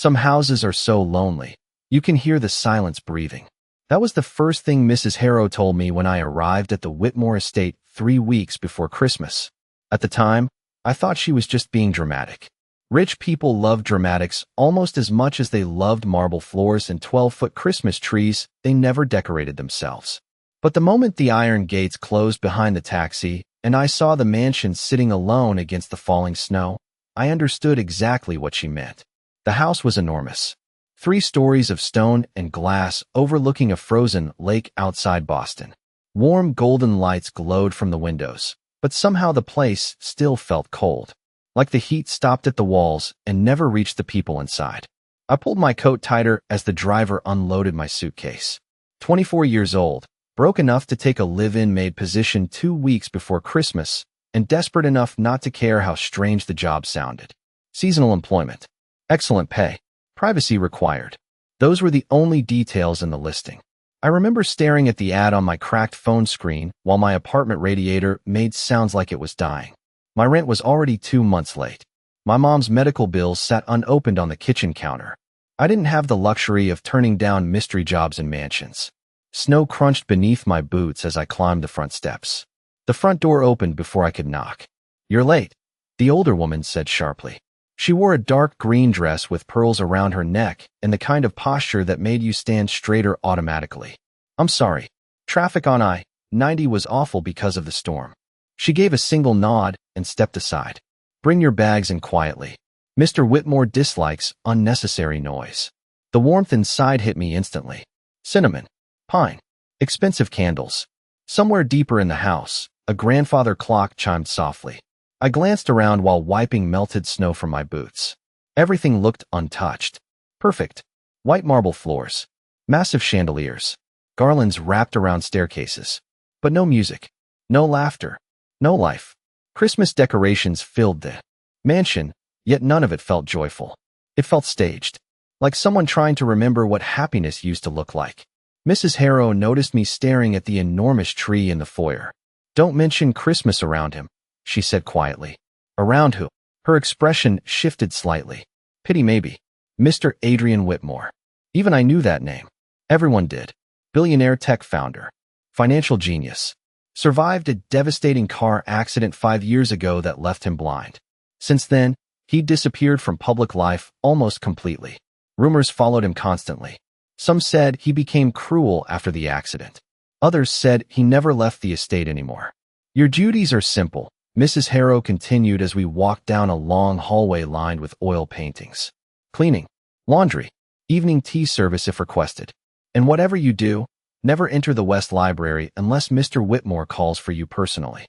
Some houses are so lonely. You can hear the silence breathing. That was the first thing Mrs. Harrow told me when I arrived at the Whitmore estate 3 weeks before Christmas. At the time, I thought she was just being dramatic. Rich people loved dramatics almost as much as they loved marble floors and 12-foot Christmas trees. They never decorated themselves. But the moment the iron gates closed behind the taxi and I saw the mansion sitting alone against the falling snow, I understood exactly what she meant. The house was enormous. 3 stories of stone and glass overlooking a frozen lake outside Boston. Warm golden lights glowed from the windows, but somehow the place still felt cold, like the heat stopped at the walls and never reached the people inside. I pulled my coat tighter as the driver unloaded my suitcase. 24 years old, broke enough to take a live-in maid position 2 weeks before Christmas, and desperate enough not to care how strange the job sounded. Seasonal employment. Excellent pay. Privacy required. Those were the only details in the listing. I remember staring at the ad on my cracked phone screen while my apartment radiator made sounds like it was dying. My rent was already 2 months late. My mom's medical bills sat unopened on the kitchen counter. I didn't have the luxury of turning down mystery jobs in mansions. Snow crunched beneath my boots as I climbed the front steps. The front door opened before I could knock. "You're late," the older woman said sharply. She wore a dark green dress with pearls around her neck and the kind of posture that made you stand straighter automatically. "I'm sorry. Traffic on I-90 was awful because of the storm." She gave a single nod and stepped aside. "Bring your bags in quietly. Mr. Whitmore dislikes unnecessary noise." The warmth inside hit me instantly. Cinnamon. Pine. Expensive candles. Somewhere deeper in the house, a grandfather clock chimed softly. I glanced around while wiping melted snow from my boots. Everything looked untouched. Perfect. White marble floors. Massive chandeliers. Garlands wrapped around staircases. But no music. No laughter. No life. Christmas decorations filled the mansion, yet none of it felt joyful. It felt staged. Like someone trying to remember what happiness used to look like. Mrs. Harrow noticed me staring at the enormous tree in the foyer. "Don't mention Christmas around him," she said quietly. "Around who?" Her expression shifted slightly. "Pity maybe. Mr. Adrian Whitmore." Even I knew that name. Everyone did. Billionaire tech founder. Financial genius. Survived a devastating car accident 5 years ago that left him blind. Since then, he disappeared from public life almost completely. Rumors followed him constantly. Some said he became cruel after the accident. Others said he never left the estate anymore. "Your duties are simple," Mrs. Harrow continued as we walked down a long hallway lined with oil paintings. "Cleaning, laundry, evening tea service if requested. And whatever you do, never enter the West Library unless Mr. Whitmore calls for you personally."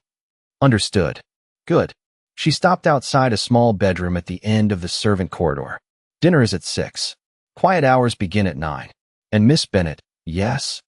"Understood." "Good." She stopped outside a small bedroom at the end of the servant corridor. "Dinner is at 6. Quiet hours begin at 9. And Miss Bennet, yes?"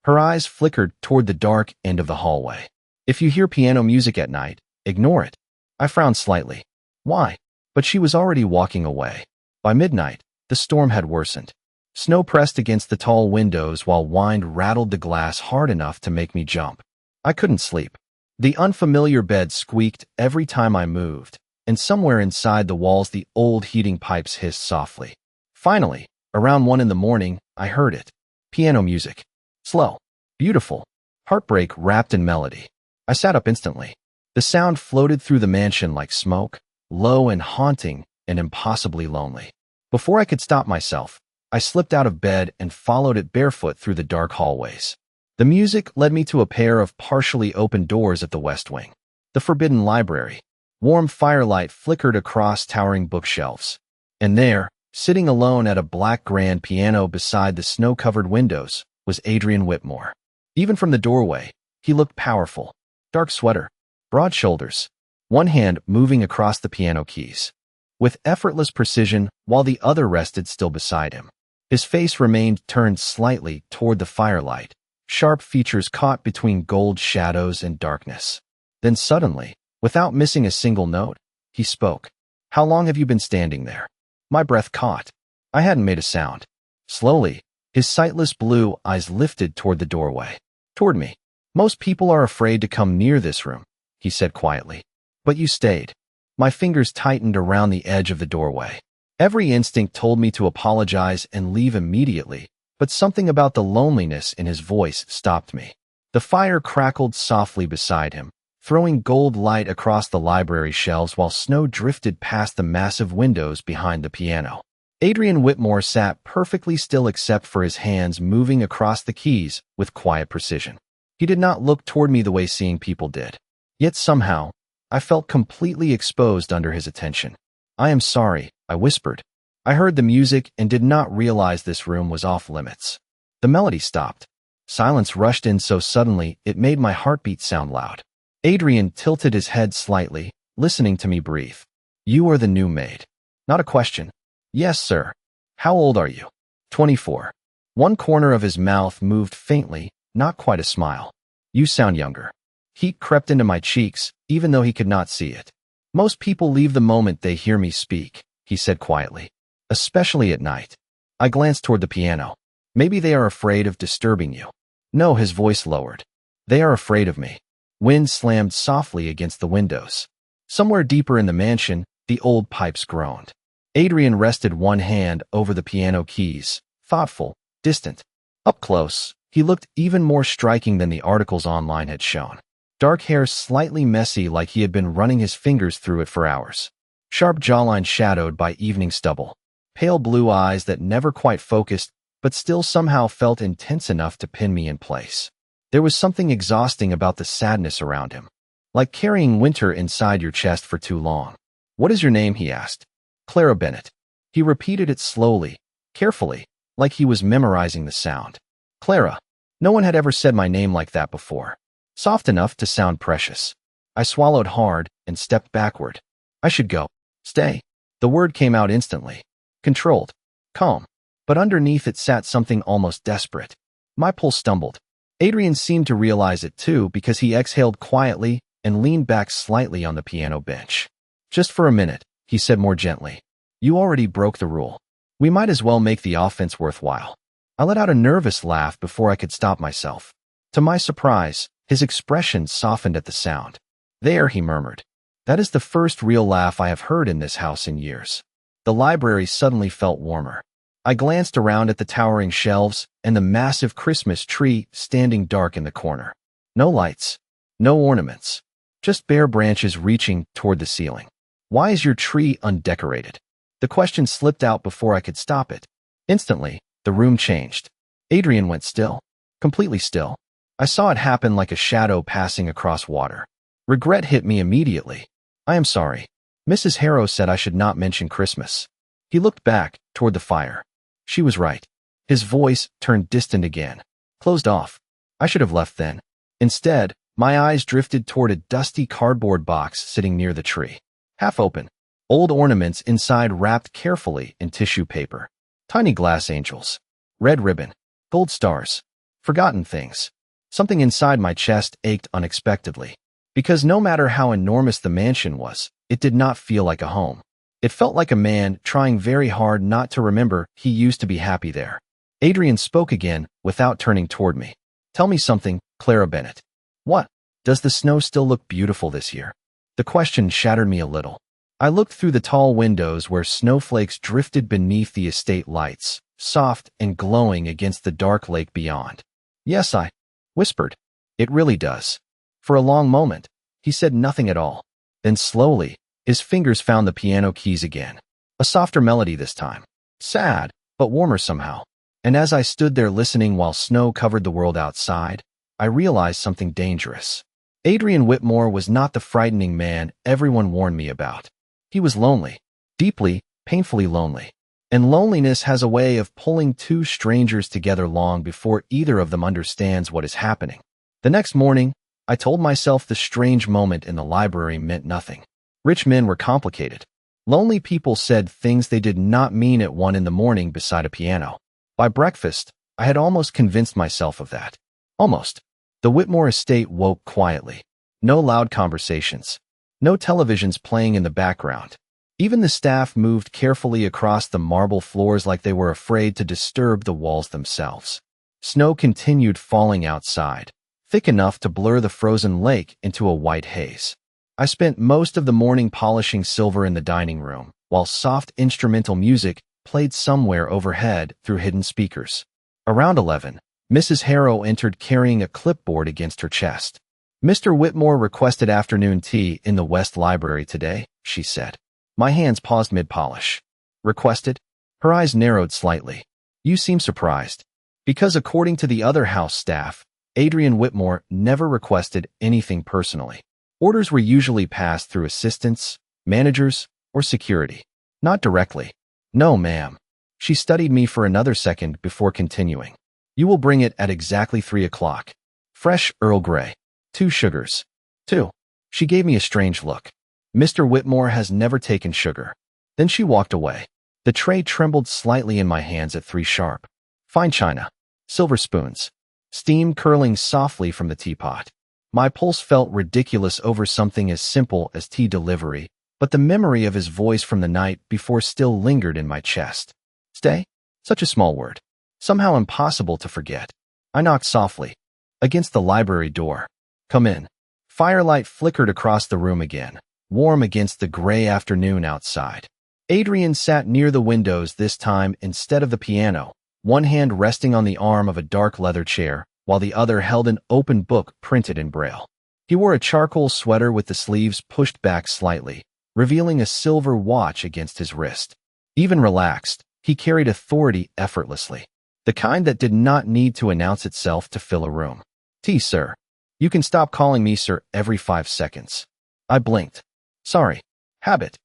Her eyes flickered toward the dark end of the hallway. "If you hear piano music at night, ignore it." I frowned slightly. "Why?" But she was already walking away. By midnight, the storm had worsened. Snow pressed against the tall windows while wind rattled the glass hard enough to make me jump. I couldn't sleep. The unfamiliar bed squeaked every time I moved, and somewhere inside the walls the old heating pipes hissed softly. Finally, around 1 in the morning, I heard it. Piano music. Slow. Beautiful. Heartbreak wrapped in melody. I sat up instantly. The sound floated through the mansion like smoke, low and haunting and impossibly lonely. Before I could stop myself, I slipped out of bed and followed it barefoot through the dark hallways. The music led me to a pair of partially open doors at the west wing. The forbidden library. Warm firelight flickered across towering bookshelves. And there, sitting alone at a black grand piano beside the snow-covered windows, was Adrian Whitmore. Even from the doorway, he looked powerful. Dark sweater, broad shoulders, one hand moving across the piano keys. With effortless precision, while the other rested still beside him. His face remained turned slightly toward the firelight, sharp features caught between gold shadows and darkness. Then suddenly, without missing a single note, he spoke. "How long have you been standing there?" My breath caught. I hadn't made a sound. Slowly, his sightless blue eyes lifted toward the doorway. Toward me. "Most people are afraid to come near this room," he said quietly. "But you stayed." My fingers tightened around the edge of the doorway. Every instinct told me to apologize and leave immediately, but something about the loneliness in his voice stopped me. The fire crackled softly beside him, throwing gold light across the library shelves while snow drifted past the massive windows behind the piano. Adrian Whitmore sat perfectly still except for his hands moving across the keys with quiet precision. He did not look toward me the way seeing people did. Yet somehow, I felt completely exposed under his attention. "I am sorry," I whispered. I heard the music and did not realize this room was off limits. The melody stopped. Silence rushed in so suddenly it made my heartbeat sound loud. Adrian tilted his head slightly, listening to me breathe. "You are the new maid." Not a question. "Yes, sir." "How old are you?" 24. One corner of his mouth moved faintly, not quite a smile. "You sound younger." Heat crept into my cheeks, even though he could not see it. "Most people leave the moment they hear me speak," he said quietly. "Especially at night." I glanced toward the piano. "Maybe they are afraid of disturbing you." "No," his voice lowered. "They are afraid of me." Wind slammed softly against the windows. Somewhere deeper in the mansion, the old pipes groaned. Adrian rested one hand over the piano keys, thoughtful, distant. Up close, he looked even more striking than the articles online had shown. Dark hair slightly messy like he had been running his fingers through it for hours. Sharp jawline shadowed by evening stubble. Pale blue eyes that never quite focused, but still somehow felt intense enough to pin me in place. There was something exhausting about the sadness around him. Like carrying winter inside your chest for too long. "What is your name?" he asked. "Clara Bennett." He repeated it slowly, carefully, like he was memorizing the sound. "Clara." No one had ever said my name like that before. Soft enough to sound precious. I swallowed hard and stepped backward. "I should go." "Stay." The word came out instantly. Controlled. Calm. But underneath it sat something almost desperate. My pulse stumbled. Adrian seemed to realize it too because he exhaled quietly and leaned back slightly on the piano bench. "Just for a minute," he said more gently. "You already broke the rule. We might as well make the offense worthwhile." I let out a nervous laugh before I could stop myself. To my surprise, his expression softened at the sound. "There," he murmured. "That is the first real laugh I have heard in this house in years." The library suddenly felt warmer. I glanced around at the towering shelves and the massive Christmas tree standing dark in the corner. No lights, no ornaments, just bare branches reaching toward the ceiling. "Why is your tree undecorated?" The question slipped out before I could stop it. Instantly, the room changed. Adrian went still, completely still. I saw it happen like a shadow passing across water. Regret hit me immediately. "I am sorry. Mrs. Harrow said I should not mention Christmas." He looked back toward the fire. She was right. His voice turned distant again. Closed off. I should have left then. Instead, my eyes drifted toward a dusty cardboard box sitting near the tree. Half open. Old ornaments inside wrapped carefully in tissue paper. Tiny glass angels. Red ribbon. Gold stars. Forgotten things. Something inside my chest ached unexpectedly. Because no matter how enormous the mansion was, it did not feel like a home. It felt like a man trying very hard not to remember he used to be happy there. Adrian spoke again without turning toward me. "Tell me something, Clara Bennett." "What?" "Does the snow still look beautiful this year?" The question shattered me a little. I looked through the tall windows where snowflakes drifted beneath the estate lights, soft and glowing against the dark lake beyond. "Yes," I whispered. "It really does." For a long moment, he said nothing at all. Then slowly, his fingers found the piano keys again. A softer melody this time. Sad, but warmer somehow. And as I stood there listening while snow covered the world outside, I realized something dangerous. Adrian Whitmore was not the frightening man everyone warned me about. He was lonely. Deeply, painfully lonely. And loneliness has a way of pulling two strangers together long before either of them understands what is happening. The next morning, I told myself the strange moment in the library meant nothing. Rich men were complicated. Lonely people said things they did not mean at 1 a.m. beside a piano. By breakfast, I had almost convinced myself of that. Almost. The Whitmore estate woke quietly. No loud conversations. No televisions playing in the background. Even the staff moved carefully across the marble floors like they were afraid to disturb the walls themselves. Snow continued falling outside, thick enough to blur the frozen lake into a white haze. I spent most of the morning polishing silver in the dining room, while soft instrumental music played somewhere overhead through hidden speakers. Around 11, Mrs. Harrow entered carrying a clipboard against her chest. "Mr. Whitmore requested afternoon tea in the West Library today," she said. My hands paused mid-polish. "Requested?" Her eyes narrowed slightly. "You seem surprised." Because according to the other house staff, Adrian Whitmore never requested anything personally. Orders were usually passed through assistants, managers, or security. Not directly. "No, ma'am." She studied me for another second before continuing. "You will bring it at exactly 3 o'clock. Fresh Earl Grey. 2 sugars." 2. She gave me a strange look. "Mr. Whitmore has never taken sugar." Then she walked away. The tray trembled slightly in my hands at 3 sharp. Fine china. Silver spoons. Steam curling softly from the teapot. My pulse felt ridiculous over something as simple as tea delivery, but the memory of his voice from the night before still lingered in my chest. Stay? Such a small word. Somehow impossible to forget. I knocked softly. Against the library door. "Come in." Firelight flickered across the room again, warm against the gray afternoon outside. Adrian sat near the windows this time instead of the piano, one hand resting on the arm of a dark leather chair, while the other held an open book printed in Braille. He wore a charcoal sweater with the sleeves pushed back slightly, revealing a silver watch against his wrist. Even relaxed, he carried authority effortlessly, the kind that did not need to announce itself to fill a room. "Tea, sir. You can stop calling me sir every 5 seconds." I blinked. "Sorry. Habit."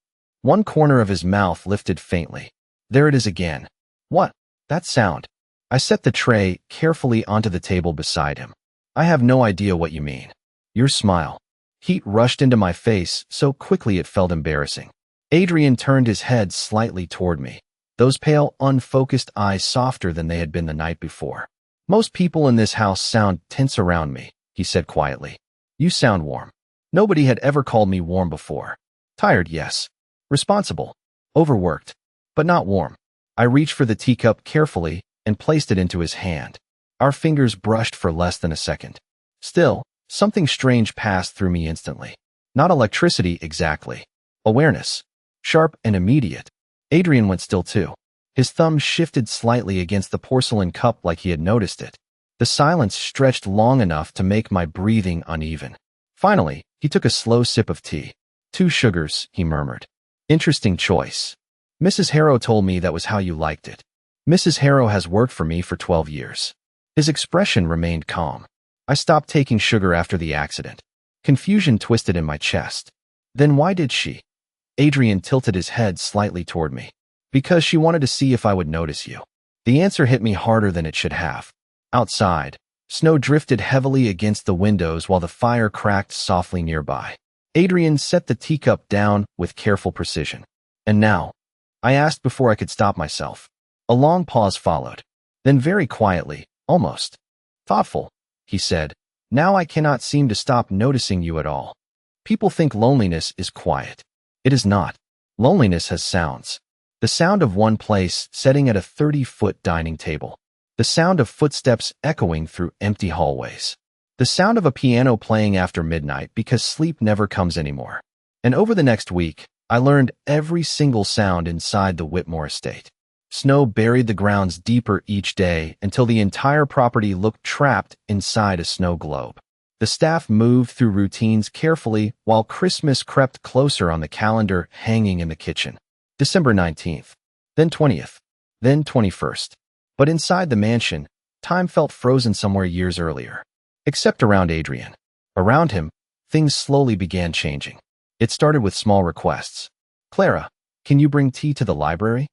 One corner of his mouth lifted faintly. "There it is again." "What?" "That sound." I set the tray carefully onto the table beside him. "I have no idea what you mean." "Your smile." Heat rushed into my face so quickly it felt embarrassing. Adrian turned his head slightly toward me, those pale, unfocused eyes softer than they had been the night before. "Most people in this house sound tense around me," he said quietly. "You sound warm." Nobody had ever called me warm before. Tired, yes. Responsible. Overworked. But not warm. I reached for the teacup carefully and placed it into his hand. Our fingers brushed for less than a second. Still, something strange passed through me instantly. Not electricity exactly. Awareness. Sharp and immediate. Adrian went still too. His thumb shifted slightly against the porcelain cup like he had noticed it. The silence stretched long enough to make my breathing uneven. Finally, he took a slow sip of tea. 2 sugars, he murmured. "Interesting choice. Mrs. Harrow told me that was how you liked it." "Mrs. Harrow has worked for me for 12 years. His expression remained calm. "I stopped taking sugar after the accident." Confusion twisted in my chest. "Then why did she?" Adrian tilted his head slightly toward me. "Because she wanted to see if I would notice you." The answer hit me harder than it should have. Outside, snow drifted heavily against the windows while the fire cracked softly nearby. Adrian set the teacup down with careful precision. "And now?" I asked before I could stop myself. A long pause followed. Then very quietly, almost thoughtful, he said, "Now I cannot seem to stop noticing you at all. People think loneliness is quiet. It is not. Loneliness has sounds. The sound of one place sitting at a 30-foot dining table. The sound of footsteps echoing through empty hallways. The sound of a piano playing after midnight because sleep never comes anymore." And over the next week, I learned every single sound inside the Whitmore estate. Snow buried the grounds deeper each day until the entire property looked trapped inside a snow globe. The staff moved through routines carefully while Christmas crept closer on the calendar hanging in the kitchen. December 19th, then 20th, then 21st. But inside the mansion, time felt frozen somewhere years earlier. Except around Adrian. Around him, things slowly began changing. It started with small requests. "Clara, can you bring tea to the library?"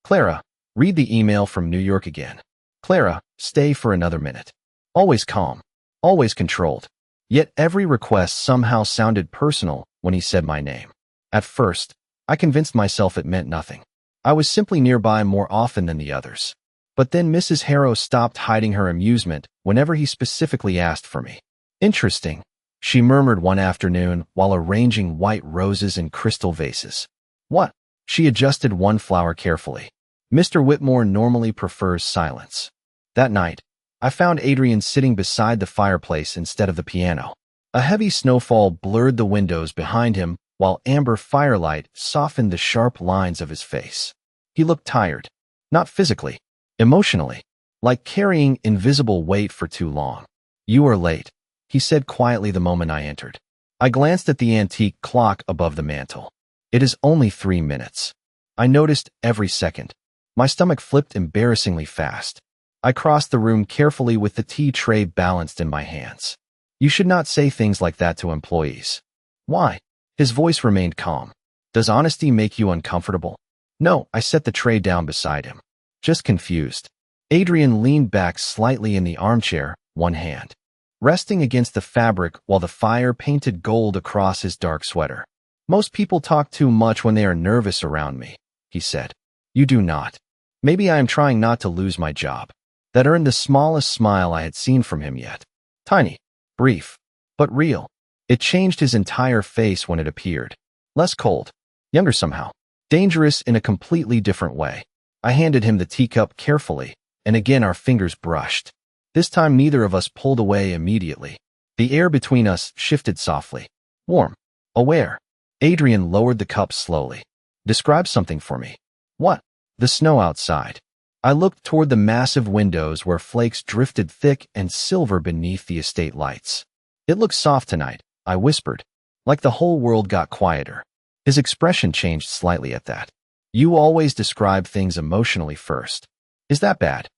"Clara, read the email from New York again." "Clara, stay for another minute." Always calm. Always controlled. Yet every request somehow sounded personal when he said my name. At first, I convinced myself it meant nothing. I was simply nearby more often than the others. But then Mrs. Harrow stopped hiding her amusement whenever he specifically asked for me. "Interesting," she murmured one afternoon while arranging white roses in crystal vases. "What?" She adjusted one flower carefully. "Mr. Whitmore normally prefers silence." That night, I found Adrian sitting beside the fireplace instead of the piano. A heavy snowfall blurred the windows behind him while amber firelight softened the sharp lines of his face. He looked tired, not physically, emotionally, like carrying invisible weight for too long. "You are late," he said quietly the moment I entered. I glanced at the antique clock above the mantel. "It is only 3 minutes." I noticed every second. My stomach flipped embarrassingly fast. I crossed the room carefully with the tea tray balanced in my hands. "You should not say things like that to employees." "Why?" His voice remained calm. "Does honesty make you uncomfortable?" "No," I set the tray down beside him. "Just confused." Adrian leaned back slightly in the armchair, one hand resting against the fabric while the fire painted gold across his dark sweater. "Most people talk too much when they are nervous around me," he said. "You do not." Maybe I am trying not to lose my job. That earned the smallest smile I had seen from him yet. Tiny, brief, but real. It changed his entire face when it appeared. Less cold, younger somehow, dangerous in a completely different way. I handed him the teacup carefully, and again our fingers brushed. This time neither of us pulled away immediately. The air between us shifted softly. Warm. Aware. Adrian lowered the cup slowly. "Describe something for me." "What?" "The snow outside." I looked toward the massive windows where flakes drifted thick and silver beneath the estate lights. "It looks soft tonight," I whispered, like the whole world got quieter. His expression changed slightly at that. "You always describe things emotionally first." "Is that bad?"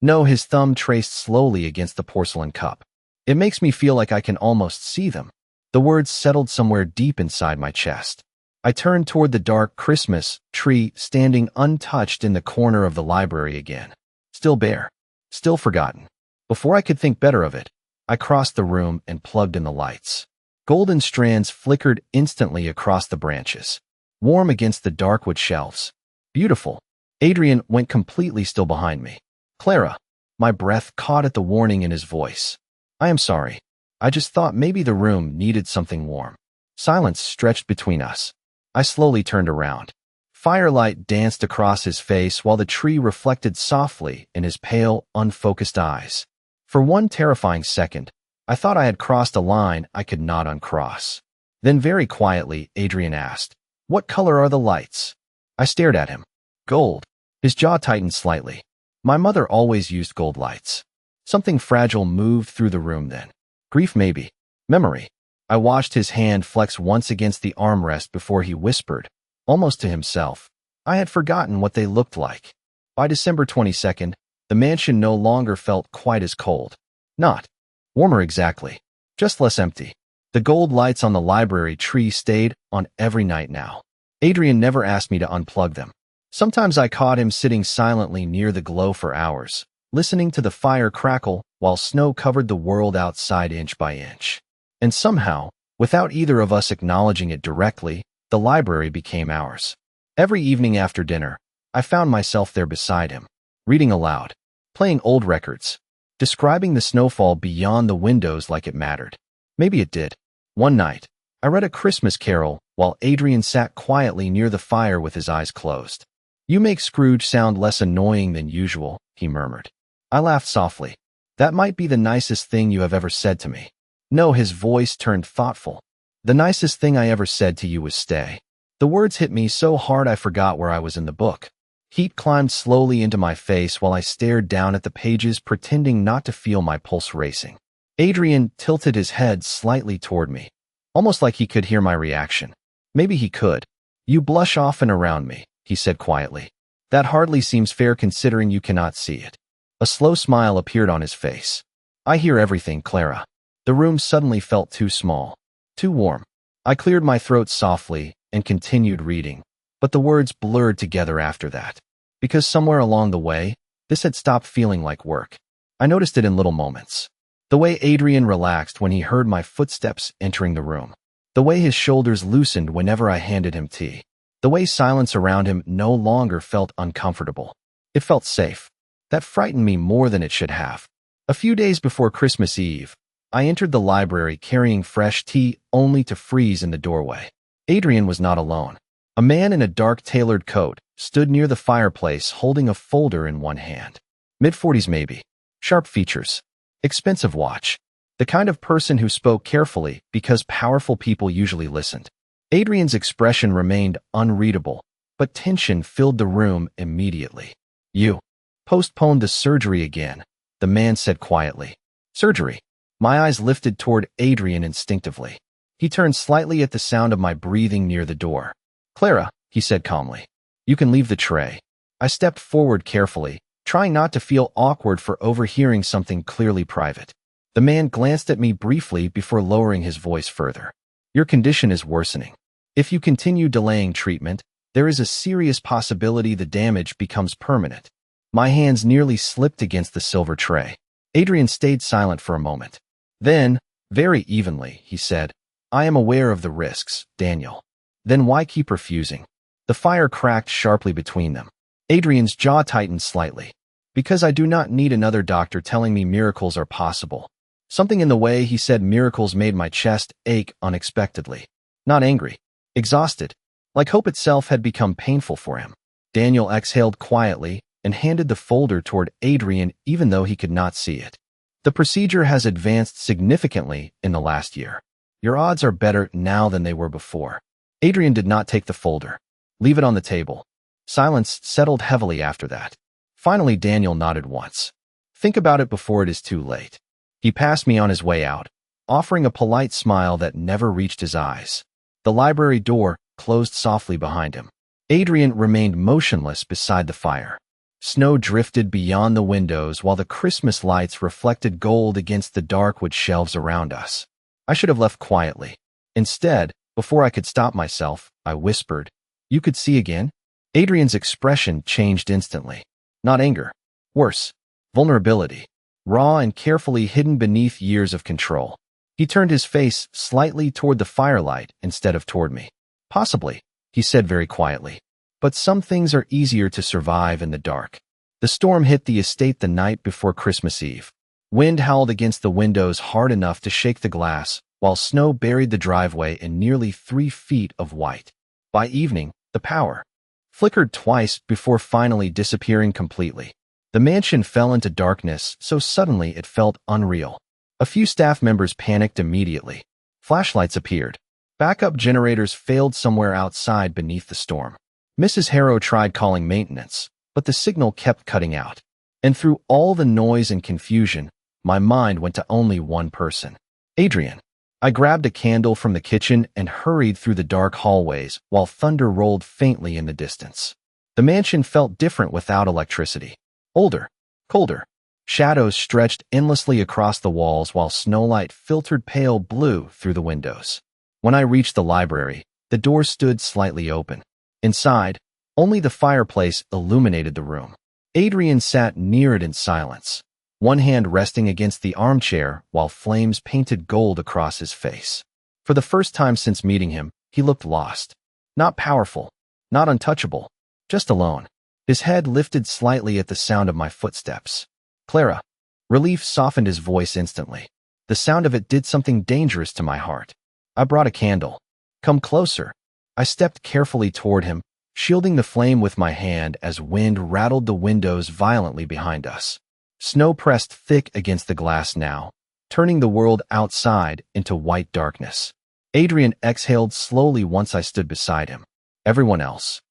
"No," his thumb traced slowly against the porcelain cup. "It makes me feel like I can almost see them." The words settled somewhere deep inside my chest. I turned toward the dark Christmas tree standing untouched in the corner of the library again. Still bare. Still forgotten. Before I could think better of it, I crossed the room and plugged in the lights. Golden strands flickered instantly across the branches, warm against the dark wood shelves. Beautiful. Adrian went completely still behind me. "Clara." My breath caught at the warning in his voice. "I am sorry. I just thought maybe the room needed something warm." Silence stretched between us. I slowly turned around. Firelight danced across his face while the tree reflected softly in his pale, unfocused eyes. For one terrifying second, I thought I had crossed a line I could not uncross. Then very quietly, Adrian asked, "What color are the lights?" I stared at him. "Gold." His jaw tightened slightly. "My mother always used gold lights." Something fragile moved through the room then. Grief maybe. Memory. I watched his hand flex once against the armrest before he whispered, almost to himself, I had forgotten what they looked like. By December 22nd, the mansion no longer felt quite as cold. Not warmer exactly, just less empty. The gold lights on the library tree stayed on every night now. Adrian never asked me to unplug them. Sometimes I caught him sitting silently near the glow for hours, listening to the fire crackle while snow covered the world outside inch by inch. And somehow, without either of us acknowledging it directly, the library became ours. Every evening after dinner, I found myself there beside him, reading aloud, playing old records, describing the snowfall beyond the windows like it mattered. Maybe it did. One night, I read A Christmas Carol while Adrian sat quietly near the fire with his eyes closed. "You make Scrooge sound less annoying than usual," he murmured. I laughed softly. "That might be the nicest thing you have ever said to me." "No," his voice turned thoughtful. "The nicest thing I ever said to you was stay." The words hit me so hard I forgot where I was in the book. Heat climbed slowly into my face while I stared down at the pages, pretending not to feel my pulse racing. Adrian tilted his head slightly toward me, almost like he could hear my reaction. Maybe he could. "You blush often around me," he said quietly. "That hardly seems fair considering you cannot see it." A slow smile appeared on his face. "I hear everything, Clara." The room suddenly felt too small, too warm. I cleared my throat softly and continued reading, but the words blurred together after that. Because somewhere along the way, this had stopped feeling like work. I noticed it in little moments. The way Adrian relaxed when he heard my footsteps entering the room. The way his shoulders loosened whenever I handed him tea. The way silence around him no longer felt uncomfortable. It felt safe. That frightened me more than it should have. A few days before Christmas Eve, I entered the library carrying fresh tea only to freeze in the doorway. Adrian was not alone. A man in a dark tailored coat stood near the fireplace holding a folder in one hand. Mid-40s maybe. Sharp features. Expensive watch. The kind of person who spoke carefully because powerful people usually listened. Adrian's expression remained unreadable, but tension filled the room immediately. You postponed the surgery again, the man said quietly. Surgery. My eyes lifted toward Adrian instinctively. He turned slightly at the sound of my breathing near the door. Clara, he said calmly, you can leave the tray. I stepped forward carefully, trying not to feel awkward for overhearing something clearly private. The man glanced at me briefly before lowering his voice further. Your condition is worsening. If you continue delaying treatment, there is a serious possibility the damage becomes permanent. My hands nearly slipped against the silver tray. Adrian stayed silent for a moment. Then, very evenly, he said, I am aware of the risks, Daniel. Then why keep refusing? The fire cracked sharply between them. Adrian's jaw tightened slightly. Because I do not need another doctor telling me miracles are possible. Something in the way he said miracles made my chest ache unexpectedly. Not angry. Exhausted. Like hope itself had become painful for him. Daniel exhaled quietly and handed the folder toward Adrian even though he could not see it. The procedure has advanced significantly in the last year. Your odds are better now than they were before. Adrian did not take the folder. Leave it on the table. Silence settled heavily after that. Finally, Daniel nodded once. Think about it before it is too late. He passed me on his way out, offering a polite smile that never reached his eyes. The library door closed softly behind him. Adrian remained motionless beside the fire. Snow drifted beyond the windows while the Christmas lights reflected gold against the dark wood shelves around us. I should have left quietly. Instead, before I could stop myself, I whispered, You could see again? Adrian's expression changed instantly. Not anger. Worse. Vulnerability. Raw and carefully hidden beneath years of control. He turned his face slightly toward the firelight instead of toward me. Possibly, he said very quietly. But some things are easier to survive in the dark. The storm hit the estate the night before Christmas Eve. Wind howled against the windows hard enough to shake the glass, while snow buried the driveway in nearly 3 feet of white. By evening, the power flickered twice before finally disappearing completely. The mansion fell into darkness so suddenly it felt unreal. A few staff members panicked immediately. Flashlights appeared. Backup generators failed somewhere outside beneath the storm. Mrs. Harrow tried calling maintenance, but the signal kept cutting out. And through all the noise and confusion, my mind went to only one person. Adrian. I grabbed a candle from the kitchen and hurried through the dark hallways while thunder rolled faintly in the distance. The mansion felt different without electricity. Older. Colder. Shadows stretched endlessly across the walls while snowlight filtered pale blue through the windows. When I reached the library, the door stood slightly open. Inside, only the fireplace illuminated the room. Adrian sat near it in silence, one hand resting against the armchair while flames painted gold across his face. For the first time since meeting him, he looked lost. Not powerful, not untouchable, just alone. His head lifted slightly at the sound of my footsteps. Clara. Relief softened his voice instantly. The sound of it did something dangerous to my heart. I brought a candle. Come closer. I stepped carefully toward him, shielding the flame with my hand as wind rattled the windows violently behind us. Snow pressed thick against the glass now, turning the world outside into white darkness. Adrian exhaled slowly once I stood beside him. Everyone else.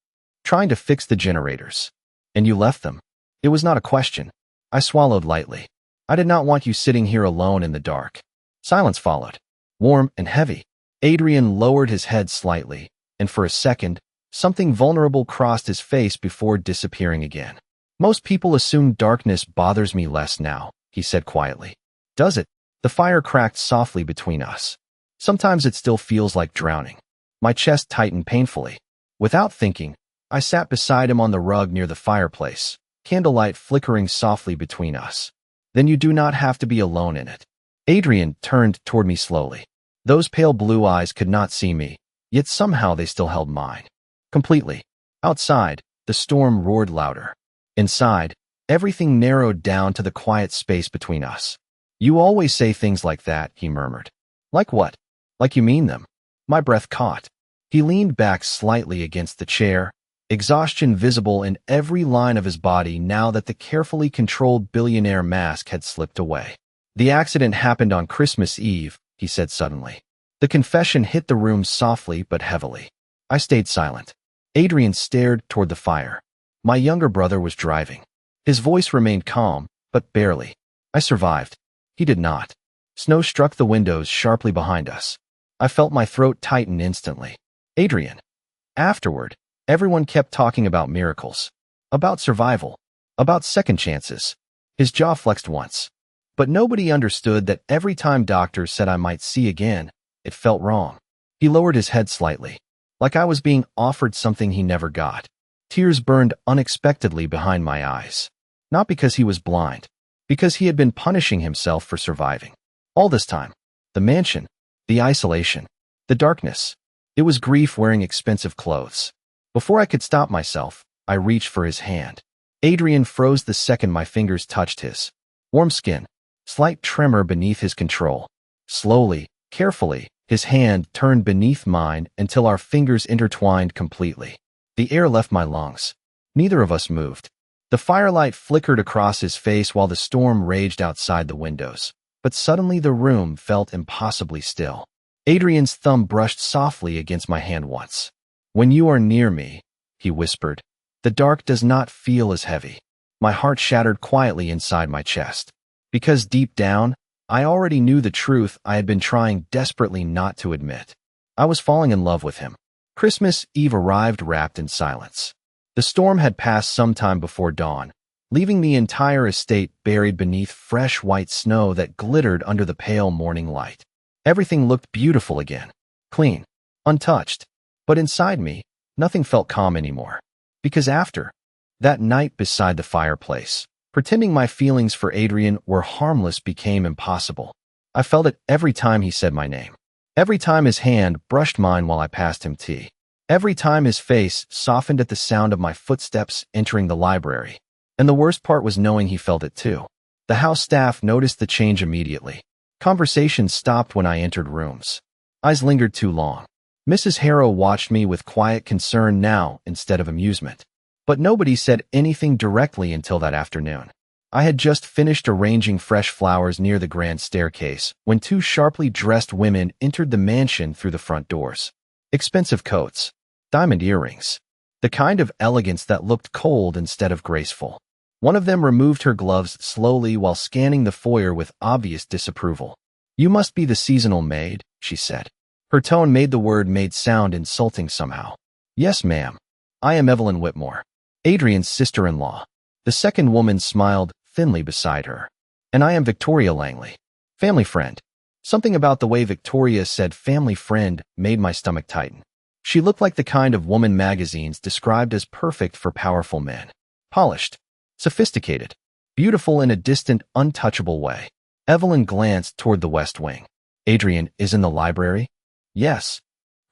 Trying to fix the generators. And you left them. It was not a question. I swallowed lightly. I did not want you sitting here alone in the dark. Silence followed. Warm and heavy. Adrian lowered his head slightly, and for a second, something vulnerable crossed his face before disappearing again. Most people assume darkness bothers me less now, he said quietly. Does it? The fire cracked softly between us. Sometimes it still feels like drowning. My chest tightened painfully. Without thinking, I sat beside him on the rug near the fireplace, candlelight flickering softly between us. Then you do not have to be alone in it. Adrian turned toward me slowly. Those pale blue eyes could not see me, yet somehow they still held mine. Completely. Outside, the storm roared louder. Inside, everything narrowed down to the quiet space between us. You always say things like that, he murmured. Like what? Like you mean them. My breath caught. He leaned back slightly against the chair, exhaustion visible in every line of his body now that the carefully controlled billionaire mask had slipped away. The accident happened on Christmas Eve, he said suddenly. The confession hit the room softly but heavily. I stayed silent. Adrian stared toward the fire. My younger brother was driving. His voice remained calm, but barely. I survived. He did not. Snow struck the windows sharply behind us. I felt my throat tighten instantly. Adrian. Afterward, everyone kept talking about miracles, about survival, about second chances. His jaw flexed once. But nobody understood that every time doctors said I might see again, it felt wrong. He lowered his head slightly, like I was being offered something he never got. Tears burned unexpectedly behind my eyes. Not because he was blind, because he had been punishing himself for surviving. All this time. The mansion, the isolation, the darkness. It was grief wearing expensive clothes. Before I could stop myself, I reached for his hand. Adrian froze the second my fingers touched his. Warm skin, slight tremor beneath his control. Slowly, carefully, his hand turned beneath mine until our fingers intertwined completely. The air left my lungs. Neither of us moved. The firelight flickered across his face while the storm raged outside the windows. But suddenly the room felt impossibly still. Adrian's thumb brushed softly against my hand once. When you are near me, he whispered, the dark does not feel as heavy. My heart shattered quietly inside my chest. Because deep down, I already knew the truth I had been trying desperately not to admit. I was falling in love with him. Christmas Eve arrived wrapped in silence. The storm had passed sometime before dawn, leaving the entire estate buried beneath fresh white snow that glittered under the pale morning light. Everything looked beautiful again, clean, untouched. But inside me, nothing felt calm anymore. Because after that night beside the fireplace, pretending my feelings for Adrian were harmless became impossible. I felt it every time he said my name. Every time his hand brushed mine while I passed him tea. Every time his face softened at the sound of my footsteps entering the library. And the worst part was knowing he felt it too. The house staff noticed the change immediately. Conversations stopped when I entered rooms. Eyes lingered too long. Mrs. Harrow watched me with quiet concern now instead of amusement. But nobody said anything directly until that afternoon. I had just finished arranging fresh flowers near the grand staircase when two sharply dressed women entered the mansion through the front doors. Expensive coats, diamond earrings, the kind of elegance that looked cold instead of graceful. One of them removed her gloves slowly while scanning the foyer with obvious disapproval. You must be the seasonal maid, she said. Her tone made the word maid sound insulting somehow. Yes, ma'am. I am Evelyn Whitmore, Adrian's sister-in-law. The second woman smiled thinly beside her. And I am Victoria Langley, family friend. Something about the way Victoria said family friend made my stomach tighten. She looked like the kind of woman magazines described as perfect for powerful men. Polished, sophisticated, beautiful in a distant, untouchable way. Evelyn glanced toward the west wing. Adrian is in the library? Yes.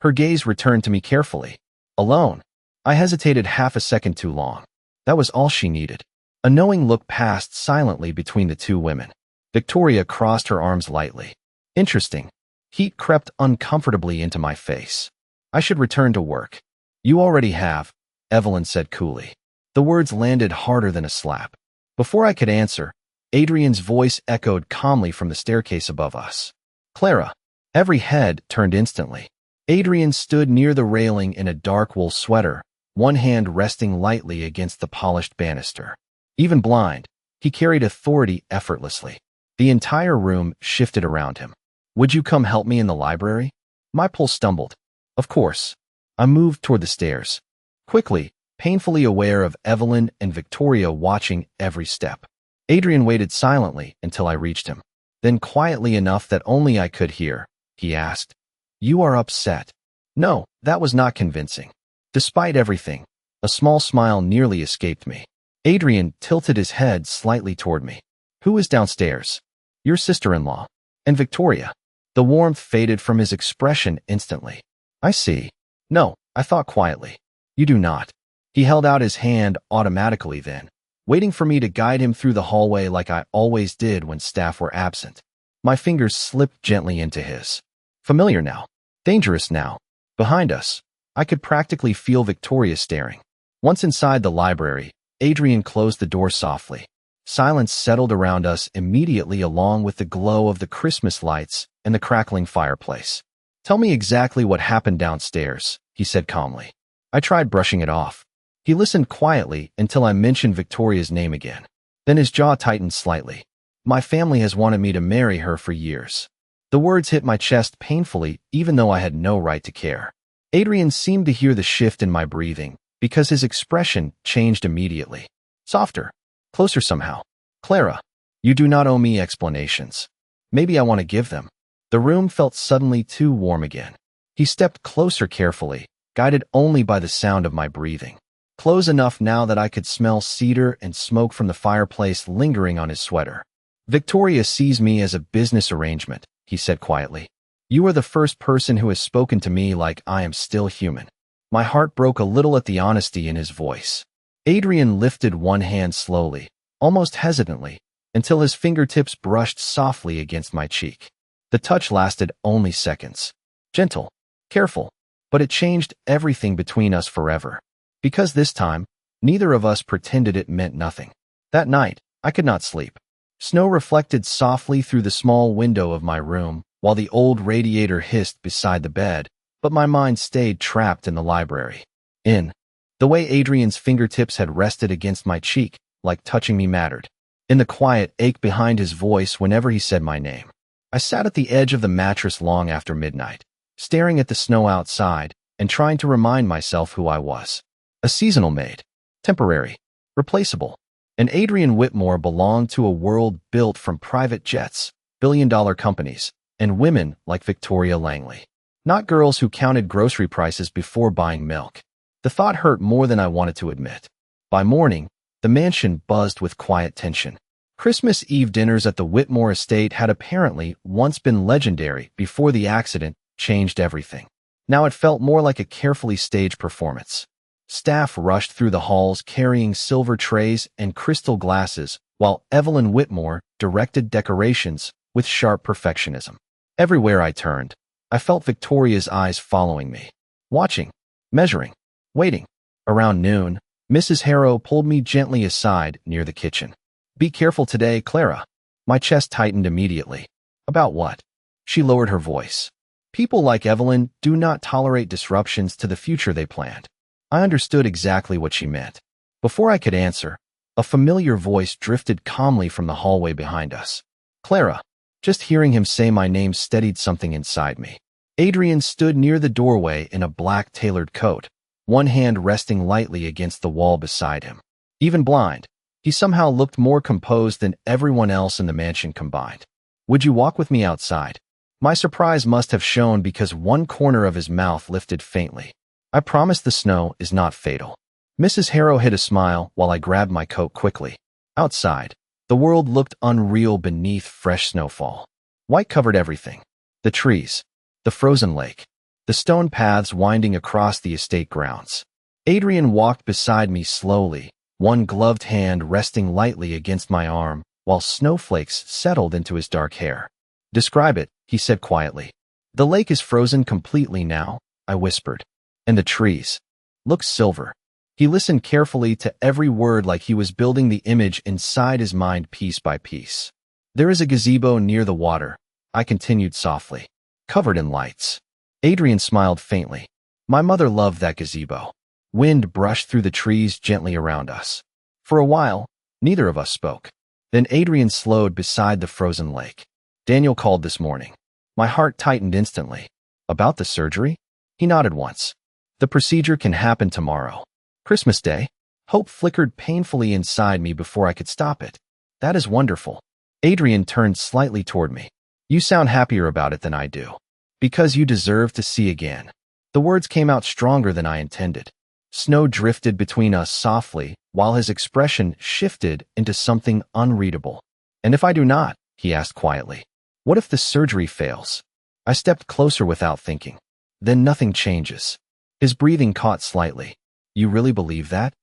Her gaze returned to me carefully. Alone. I hesitated half a second too long. That was all she needed. A knowing look passed silently between the two women. Victoria crossed her arms lightly. Interesting. Heat crept uncomfortably into my face. I should return to work. You already have, Evelyn said coolly. The words landed harder than a slap. Before I could answer, Adrian's voice echoed calmly from the staircase above us. Clara. Every head turned instantly. Adrian stood near the railing in a dark wool sweater, one hand resting lightly against the polished banister. Even blind, he carried authority effortlessly. The entire room shifted around him. Would you come help me in the library? My pulse stumbled. Of course. I moved toward the stairs. Quickly, painfully aware of Evelyn and Victoria watching every step. Adrian waited silently until I reached him. Then quietly enough that only I could hear, he asked, You are upset. No, that was not convincing. Despite everything, a small smile nearly escaped me. Adrian tilted his head slightly toward me. Who is downstairs? Your sister-in-law. And Victoria. The warmth faded from his expression instantly. I see. No, I thought quietly. You do not. He held out his hand automatically then, waiting for me to guide him through the hallway like I always did when staff were absent. My fingers slipped gently into his. Familiar now. Dangerous now. Behind us, I could practically feel Victoria staring. Once inside the library, Adrian closed the door softly. Silence settled around us immediately along with the glow of the Christmas lights and the crackling fireplace. Tell me exactly what happened downstairs, he said calmly. I tried brushing it off. He listened quietly until I mentioned Victoria's name again. Then his jaw tightened slightly. My family has wanted me to marry her for years. The words hit my chest painfully, even though I had no right to care. Adrian seemed to hear the shift in my breathing, because his expression changed immediately. Softer. Closer somehow. Clara, you do not owe me explanations. Maybe I want to give them. The room felt suddenly too warm again. He stepped closer carefully, guided only by the sound of my breathing. Close enough now that I could smell cedar and smoke from the fireplace lingering on his sweater. Victoria sees me as a business arrangement, he said quietly. You are the first person who has spoken to me like I am still human. My heart broke a little at the honesty in his voice. Adrian lifted one hand slowly, almost hesitantly, until his fingertips brushed softly against my cheek. The touch lasted only seconds. Gentle, careful, but it changed everything between us forever. Because this time, neither of us pretended it meant nothing. That night, I could not sleep. Snow reflected softly through the small window of my room, while the old radiator hissed beside the bed, but my mind stayed trapped in the library. The way Adrian's fingertips had rested against my cheek, like touching me mattered. In the quiet ache behind his voice whenever he said my name. I sat at the edge of the mattress long after midnight, staring at the snow outside and trying to remind myself who I was. A seasonal maid. Temporary. Replaceable. And Adrian Whitmore belonged to a world built from private jets, billion-dollar companies, and women like Victoria Langley. Not girls who counted grocery prices before buying milk. The thought hurt more than I wanted to admit. By morning, the mansion buzzed with quiet tension. Christmas Eve dinners at the Whitmore estate had apparently once been legendary before the accident changed everything. Now it felt more like a carefully staged performance. Staff rushed through the halls carrying silver trays and crystal glasses, while Evelyn Whitmore directed decorations with sharp perfectionism. Everywhere I turned, I felt Victoria's eyes following me. Watching, measuring, waiting. Around noon, Mrs. Harrow pulled me gently aside near the kitchen. Be careful today, Clara. My chest tightened immediately. About what? She lowered her voice. People like Evelyn do not tolerate disruptions to the future they planned. I understood exactly what she meant. Before I could answer, a familiar voice drifted calmly from the hallway behind us. Clara. Just hearing him say my name steadied something inside me. Adrian stood near the doorway in a black tailored coat, one hand resting lightly against the wall beside him. Even blind, he somehow looked more composed than everyone else in the mansion combined. Would you walk with me outside? My surprise must have shown because one corner of his mouth lifted faintly. I promise the snow is not fatal. Mrs. Harrow hid a smile while I grabbed my coat quickly. Outside, the world looked unreal beneath fresh snowfall. White covered everything. The trees, the frozen lake, the stone paths winding across the estate grounds. Adrian walked beside me slowly, one gloved hand resting lightly against my arm, while snowflakes settled into his dark hair. Describe it, he said quietly. The lake is frozen completely now, I whispered. And the trees look silver. He listened carefully to every word like he was building the image inside his mind piece by piece. There is a gazebo near the water, I continued softly, covered in lights. Adrian smiled faintly. My mother loved that gazebo. Wind brushed through the trees gently around us. For a while, neither of us spoke. Then Adrian slowed beside the frozen lake. Daniel called this morning. My heart tightened instantly. About the surgery? He nodded once. The procedure can happen tomorrow. Christmas Day? Hope flickered painfully inside me before I could stop it. That is wonderful. Adrian turned slightly toward me. You sound happier about it than I do. Because you deserve to see again. The words came out stronger than I intended. Snow drifted between us softly, while his expression shifted into something unreadable. And if I do not? He asked quietly. What if the surgery fails? I stepped closer without thinking. Then nothing changes. His breathing caught slightly. You really believe that?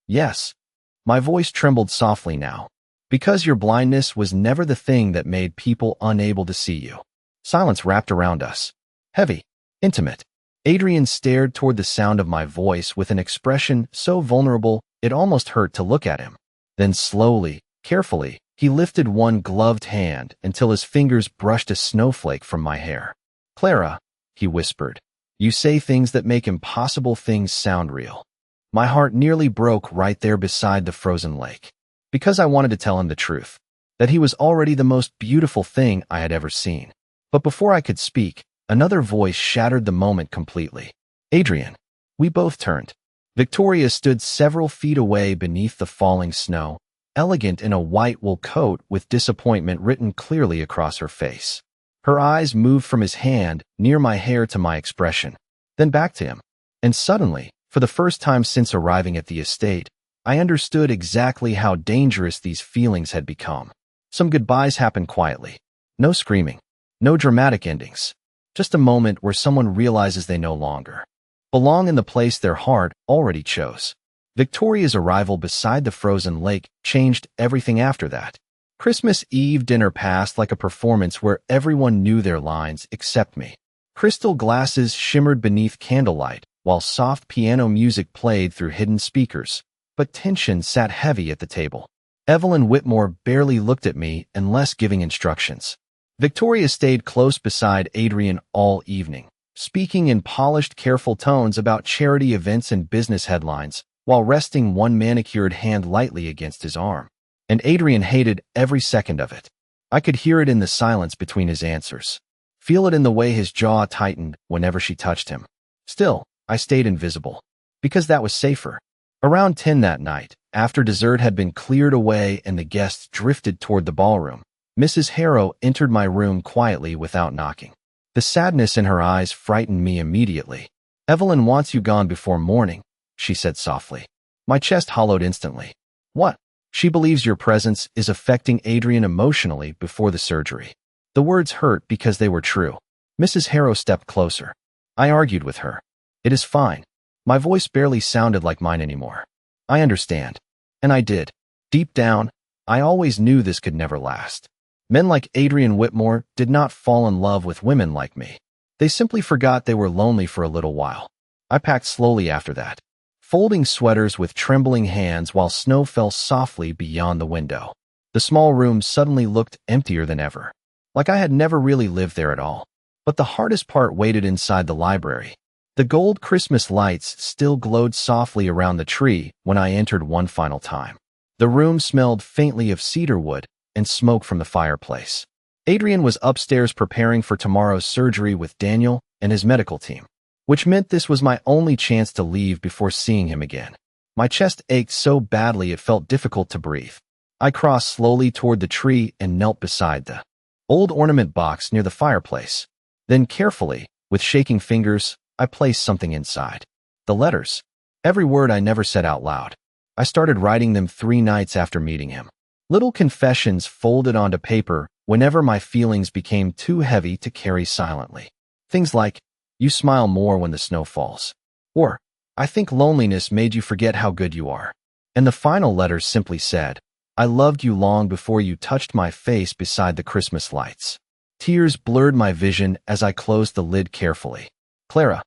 Yes. My voice trembled softly now. Because your blindness was never the thing that made people unable to see you. Silence wrapped around us. Heavy. Intimate. Adrian stared toward the sound of my voice with an expression so vulnerable it almost hurt to look at him. Then slowly, carefully, he lifted one gloved hand until his fingers brushed a snowflake from my hair. Clara, he whispered. You say things that make impossible things sound real. My heart nearly broke right there beside the frozen lake. Because I wanted to tell him the truth, that he was already the most beautiful thing I had ever seen. But before I could speak, another voice shattered the moment completely. Adrian. We both turned. Victoria stood several feet away beneath the falling snow, elegant in a white wool coat with disappointment written clearly across her face. Her eyes moved from his hand, near my hair, to my expression, then back to him. And suddenly, for the first time since arriving at the estate, I understood exactly how dangerous these feelings had become. Some goodbyes happened quietly. No screaming. No dramatic endings. Just a moment where someone realizes they no longer belong in the place their heart already chose. Victoria's arrival beside the frozen lake changed everything after that. Christmas Eve dinner passed like a performance where everyone knew their lines except me. Crystal glasses shimmered beneath candlelight, while soft piano music played through hidden speakers. But tension sat heavy at the table. Evelyn Whitmore barely looked at me unless giving instructions. Victoria stayed close beside Adrian all evening, speaking in polished, careful tones about charity events and business headlines, while resting one manicured hand lightly against his arm. And Adrian hated every second of it. I could hear it in the silence between his answers, feel it in the way his jaw tightened whenever she touched him. Still, I stayed invisible, because that was safer. Around 10 that night, after dessert had been cleared away and the guests drifted toward the ballroom, Mrs. Harrow entered my room quietly without knocking. The sadness in her eyes frightened me immediately. Evelyn wants you gone before morning, she said softly. My chest hollowed instantly. What? She believes your presence is affecting Adrian emotionally before the surgery. The words hurt because they were true. Mrs. Harrow stepped closer. I argued with her. It is fine. My voice barely sounded like mine anymore. I understand. And I did. Deep down, I always knew this could never last. Men like Adrian Whitmore did not fall in love with women like me. They simply forgot they were lonely for a little while. I packed slowly after that, folding sweaters with trembling hands while snow fell softly beyond the window. The small room suddenly looked emptier than ever, like I had never really lived there at all. But the hardest part waited inside the library. The gold Christmas lights still glowed softly around the tree when I entered one final time. The room smelled faintly of cedar wood and smoke from the fireplace. Adrian was upstairs preparing for tomorrow's surgery with Daniel and his medical team, which meant this was my only chance to leave before seeing him again. My chest ached so badly it felt difficult to breathe. I crossed slowly toward the tree and knelt beside the old ornament box near the fireplace. Then carefully, with shaking fingers, I placed something inside. The letters. Every word I never said out loud. I started writing them 3 nights after meeting him. Little confessions folded onto paper whenever my feelings became too heavy to carry silently. Things like, you smile more when the snow falls. Or, I think loneliness made you forget how good you are. And the final letters simply said, I loved you long before you touched my face beside the Christmas lights. Tears blurred my vision as I closed the lid carefully. Clara.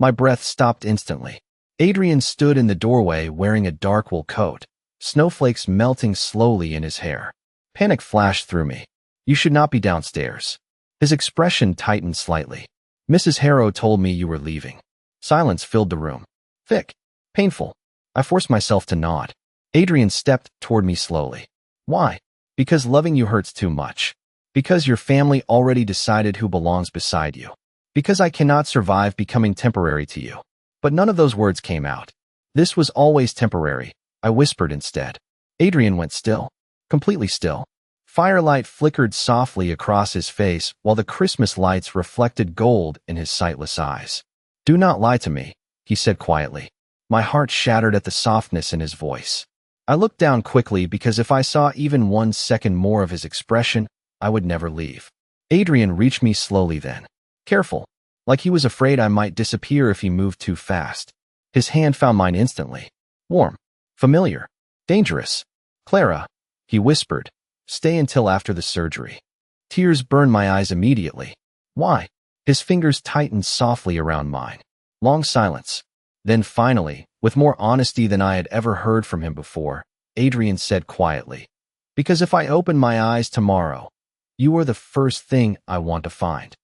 My breath stopped instantly. Adrian stood in the doorway wearing a dark wool coat, snowflakes melting slowly in his hair. Panic flashed through me. You should not be downstairs. His expression tightened slightly. Mrs. Harrow told me you were leaving. Silence filled the room. Thick. Painful. I forced myself to nod. Adrian stepped toward me slowly. Why? Because loving you hurts too much. Because your family already decided who belongs beside you. Because I cannot survive becoming temporary to you. But none of those words came out. This was always temporary, I whispered instead. Adrian went still. Completely still. Firelight flickered softly across his face while the Christmas lights reflected gold in his sightless eyes. Do not lie to me, he said quietly. My heart shattered at the softness in his voice. I looked down quickly because if I saw even 1 second more of his expression, I would never leave. Adrian reached me slowly then. Careful, like he was afraid I might disappear if he moved too fast. His hand found mine instantly. Warm, familiar, dangerous. Clara, he whispered, stay until after the surgery. Tears burned my eyes immediately. Why? His fingers tightened softly around mine. Long silence. Then finally, with more honesty than I had ever heard from him before, Adrian said quietly, because if I open my eyes tomorrow, you are the first thing I want to find.